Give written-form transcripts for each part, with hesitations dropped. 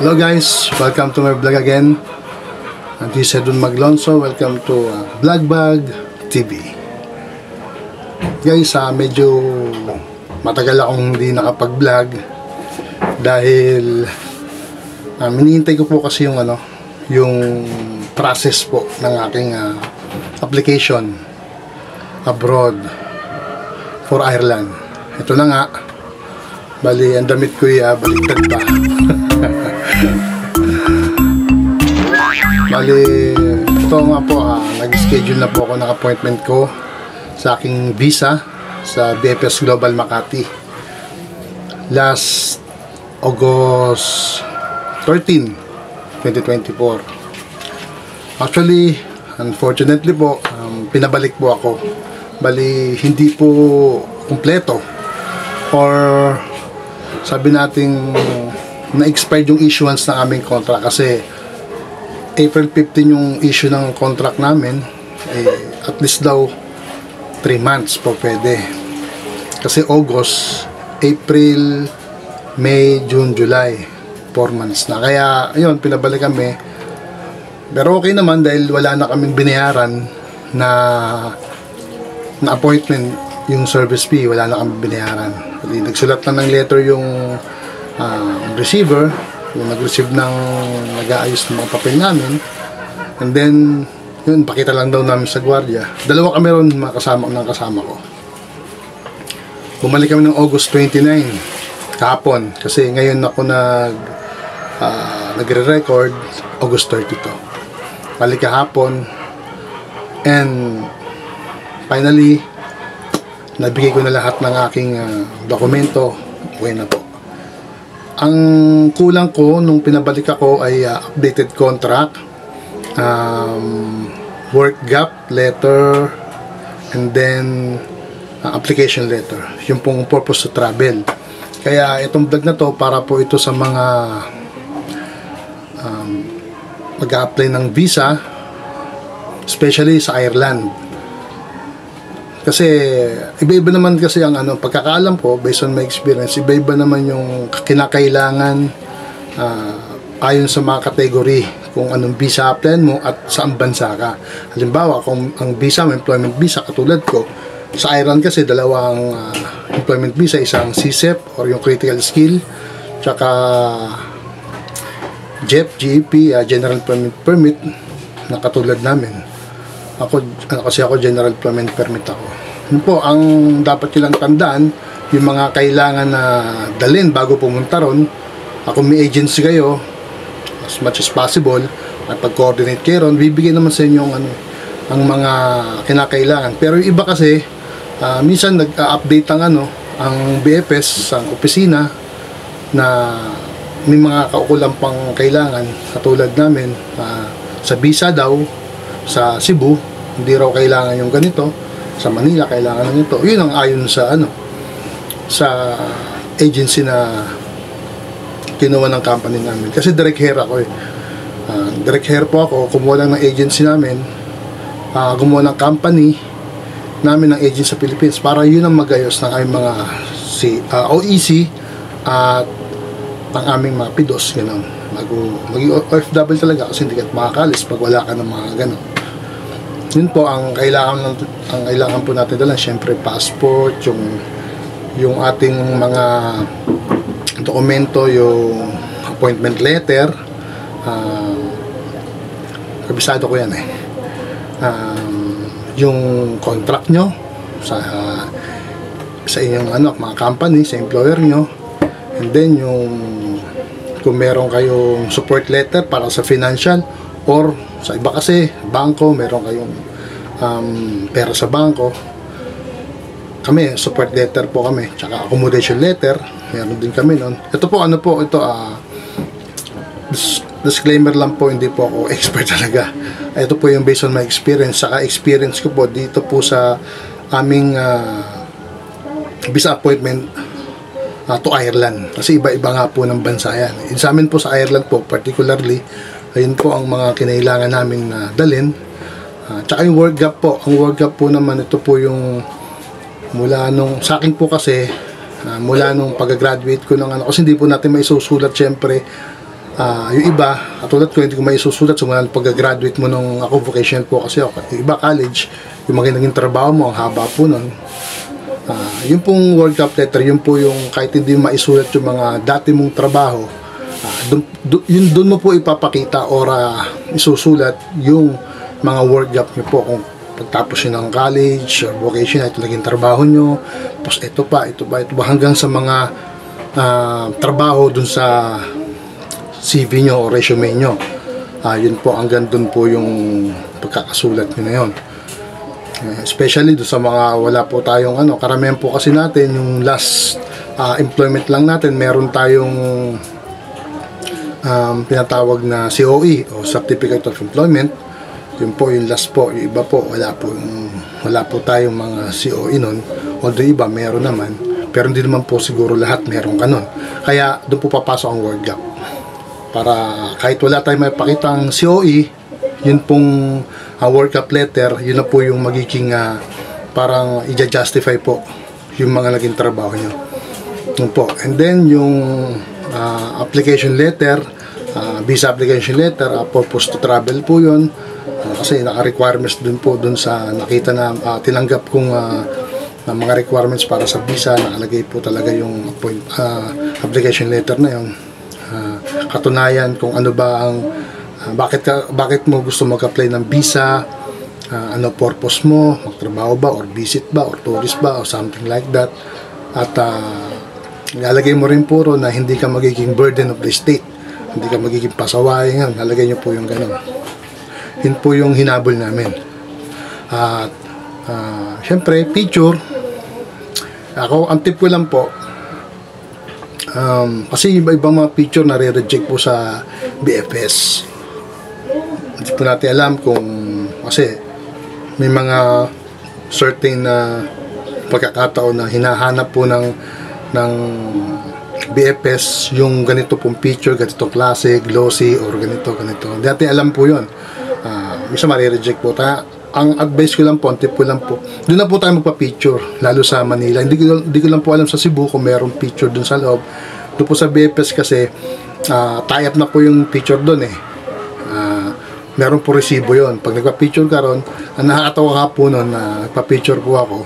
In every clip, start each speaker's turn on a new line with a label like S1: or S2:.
S1: Hello guys, welcome to my vlog again. This is Edwin Maglonso. Welcome to Vlogbag TV. Guys, medyo matagal akong hindi nakapag-vlog dahil hinihintay ko po kasi yung process po ng aking application abroad for Ireland. Ito na nga, bali ang damit ko baliktad pa. Bali, ito nga po, nag-schedule na po ako ng appointment ko sa aking visa sa BFS Global Makati last August 13, 2024. Actually, unfortunately po, pinabalik po ako. Bali, hindi po kumpleto or sabi nating na-expired yung issuance ng aming contract kasi April 15 yung issue ng contract namin, at least daw 3 months po pwede. Kasi August, April, May, June, July, 4 months na. Kaya yun, pinabalik kami. Pero okay naman dahil wala na kaming binayaran na appointment, yung service fee, wala na kaming binayaran. Nagsulat na ng letter yung receiver, yung nag-receive ng nag-aayos ng mga papel namin, and then yun, pakita lang daw namin sa gwardiya. Dalawa kami ron, mga kasama ko. Bumalik kami ng August 29 kahapon kasi ngayon ako nagre-record August 32. Balik kahapon, and finally nabigay ko na lahat ng aking dokumento. Okay na po. Ang kulang ko nung pinabalik ako ay updated contract, work gap letter, and then application letter. Yung pong purpose to travel. Kaya itong vlog na to para po ito sa mga mag-a-apply ng visa, especially sa Ireland. Kasi iba-iba naman kasi ang pagkakaalam ko based on my experience, iba-iba naman yung kinakailangan ayon sa mga category kung anong visa apply mo at saan bansa ka. Halimbawa, kung ang visa mo employment visa katulad ko, sa Ireland kasi dalawang employment visa, isang CSEP or yung critical skill, tsaka GEP, General Employment Permit na katulad namin. Kasi ako General Employment Permit ako. Yun po, ang dapat nilang tandaan, yung mga kailangan na dalhin bago pumunta ron. Kung may agency kayo, as much as possible, at pag-coordinate kayo ron, bibigyan naman sa inyo ang mga kinakailangan. Pero yung iba kasi, minsan nag-update ang BFS sa opisina na may mga kaukulang pang kailangan katulad namin sa visa daw sa Cebu hindi raw kailangan yung ganito, sa Manila kailangan ng ito. Yun ang ayon sa sa agency na kinuha ng company namin. Kasi direct hire ako direct hire po ako, kumuha lang ng agency namin, gumawa ng company namin ng agency sa Philippines para yun ang magayos ng aming mga OEC at ang aming mga PIDOS, gano'n. Maging OFW talaga kasi hindi ka makakalis pag wala ka ng mga gano'n. Yun po ang kailangan po natin dala, syempre passport, yung ating mga dokumento, yung appointment letter, kabisado ko yan yung contract nyo sa inyong mga company, sa employer nyo, and then yung kung meron kayong support letter para sa financial, or sa iba kasi bangko, meron kayong pera sa bangko. Kami support letter po kami, tsaka accommodation letter meron din kami noon. Ito po disclaimer lang po, hindi po ako expert talaga. Ito po yung based on my experience, saka experience ko po dito po sa aming visa appointment to Ireland, kasi iba-iba nga po ng bansa yan. Sa amin po sa Ireland po particularly, ayun po ang mga kinailangan namin na dalhin. Tsaka yung work gap po, ang work gap po naman, ito po yung mula nung sa akin po kasi mula nung pag-graduate ko ng kasi hindi po natin maisusulat syempre Yung iba, katulad ko, hindi ko may isusulat simula pag-graduate mo nung ako, vocational po kasi ako. Yung iba, college, yung mga naging trabaho mo, ang haba po nun. Yung pong World Cup letter, yun po yung kahit hindi maisulat yung mga dati mong trabaho, doon mo po ipapakita or isusulat yung mga World Cup nyo po kung pagtapos nyo ng college or vocational, ito naging trabaho nyo, tapos ito pa, hanggang sa mga trabaho dun sa CV nyo o resume nyo. Yun po, hanggang dun po yung pagkakasulat nyo na yun. Especially doon sa mga wala po tayong karamihan po kasi natin yung last employment lang natin, meron tayong pinatawag na COE o Certificate of Employment. Yun po yung last po. Yung iba po wala po tayong mga COE nun, although iba meron naman, pero hindi naman po siguro lahat meron ka nun. Kaya doon po papasok ang World Gap para kahit wala tayong mapakitang COE, yun pong World Cup letter, yun na po yung magiging parang i-justify po yung mga naging trabaho nyo. Yun po. And then yung application letter, visa application letter, purpose to travel po yun. Kasi naka-requirements dun po dun sa nakita na tinanggap kong mga requirements para sa visa, nakalagay po talaga yung application letter na yun. Katunayan kung ano ba ang bakit mo gusto mag-apply ng visa, ano purpose mo, magtrabaho ba or visit ba or tourist ba or something like that. At ilalagay mo rin po na hindi ka magiging burden of the state, hindi ka magiging pasaway. Nalagay nyo po yung gano'n. Yun po yung hinabol namin. At syempre picture, ako ang tip ko lang po, kasi iba-ibang mga picture na re-reject po sa BFS. Hindi po natin alam kung kasi may mga certain na pagkakataon na hinahanap po ng BFS yung ganito pong picture, ganito klase, glossy or ganito. Hindi natin alam po yun. Misa marireject po tayo. Ang advice ko lang po, ang tip ko lang po, doon na po tayo magpa-picture, lalo sa Manila. Hindi ko lang po alam sa Cebu kung mayroong picture doon sa loob. Doon po sa BFS kasi tie-up na po yung picture doon eh. Meron po resibo yon. Pag nagpa-picture ka ron, ang nakakatawa nga po nun na nagpa-picture po ako,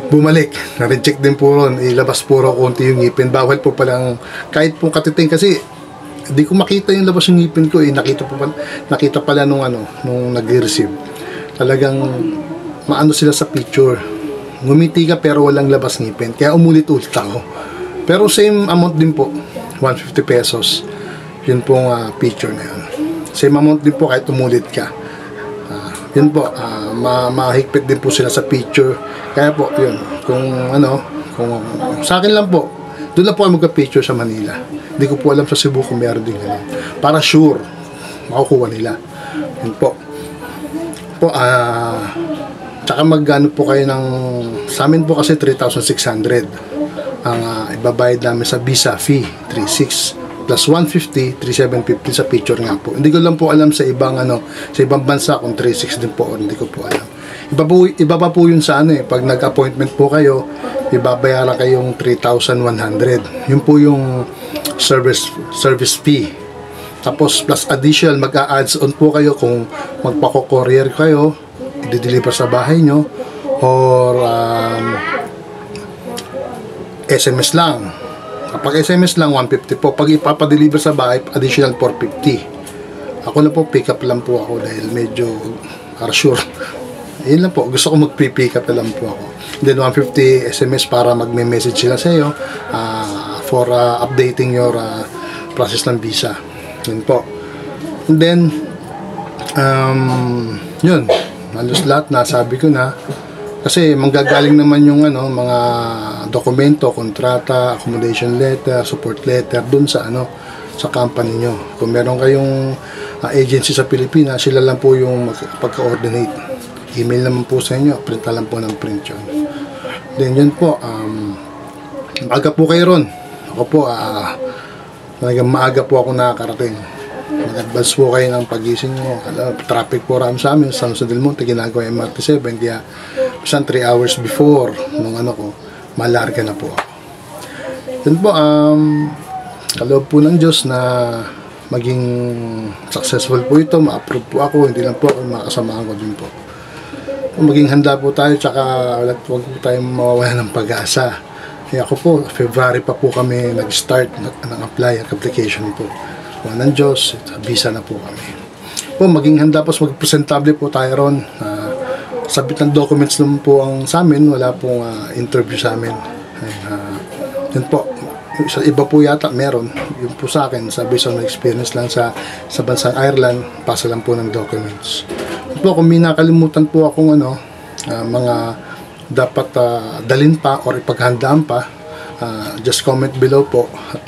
S1: bumalik, na-reject din po ron, ilabas po ron konti yung ngipin. Bawal po palang, kahit po katiting kasi, hindi ko makita yung labas yung ngipin ko eh. Nakita pala nung nag-receive. Talagang maano sila sa picture. Ngumiti ka pero walang labas ngipin. Kaya umulit-ulit ako. Pero same amount din po, 150 pesos. Yun pong picture na yun. Same amount din po kahit umulit ka. Yun po, mahigpit din po sila sa picture. Kaya po, yun. Kung sa akin lang po, doon lang po ako magka-picture sa Manila. Hindi ko po alam sa Cebu kung meron din ganun. Para sure, makukuha nila. Yun po. Tsaka magano po kayo ng, sa amin po kasi 3,600 ang ibabayad namin sa visa fee, 3,600 plus 150, 3,750 sa picture nga po. Hindi ko lang po alam sa ibang sa ibang bansa kung 3,600 din po, hindi ko po alam. Iba pa po yun sa pag nag-appointment po kayo, ibabayaran kayong 3,100. Yun po yung service fee. Tapos plus additional, mag-a-adds on po kayo kung magpako-courier kayo, i-deliver sa bahay nyo, or SMS lang. Kapag SMS lang, 150 po. Pag ipapadeliver sa bahay, additional 450. Ako na po, pick up lang po ako dahil medyo sure. Yun lang po, gusto ko mag-pick up lang po ako. Then 150 SMS para magme-message sila sa iyo for updating your process ng visa. Yun po. And then yun, halos lahat nasabi ko na kasi manggagaling naman yung mga dokumento, kontrata, accommodation letter, support letter dun sa sa company nyo. Kung meron kayong agency sa Pilipinas, sila lang po yung pagka-coordinate. Email naman po sa inyo, print na lang po ng print yun. Then yun po, maaga po kayo ron. Ako po, maaga po ako nakakarating. Mag-advance po kayo ng pagising mo. Traffic po ram sa amin, San Jose del Monte, ginagawa MRT7, kaya isang 3 hours before nung ko, malarga na po ako. Yun po, kaloob po ng Diyos na maging successful po ito, ma-approve po ako, hindi lang po ako, makasamahan ko din po. Maging handa po tayo, tsaka huwag po tayong mawawala ng pag-asa. Kaya ako po, February pa po kami nag-start ng apply, application po. Kung ng Diyos, visa na po kami. Po, maging handa po, mag-presentable po tayo ron. Sabit ng documents naman po ang sa amin, wala pong interview sa amin. Yun po, sa iba po yata meron. Yun po sa akin, sabi sa experience lang sa bansang Ireland, pasa lang po ng documents. Yun po, kung may nakalimutan po akong mga dapat dalin pa or ipaghandaan pa, just comment below po at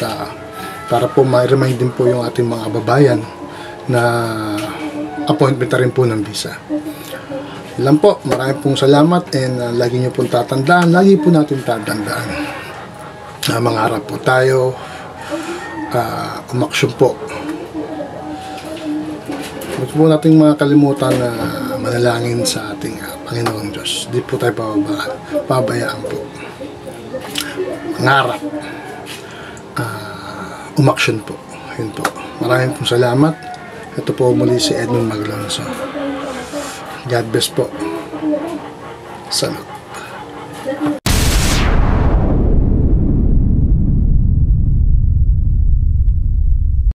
S1: para po ma-remind din po yung ating mga kababayan na appointment na rin po ng visa. Ilan po, maraming pong salamat and lagi nyo pong tatandaan, lagi po natin tatandaan. Mangarap po tayo, umaksyon po. Huwag po natin mga kalimutan na manalangin sa ating Panginoong Diyos. Di po tayo pabayaan po. Mangarap, umaksyon po. Yun po. Maraming pong salamat. Ito po muli si Edmund Maglonso. God bless po. Salud.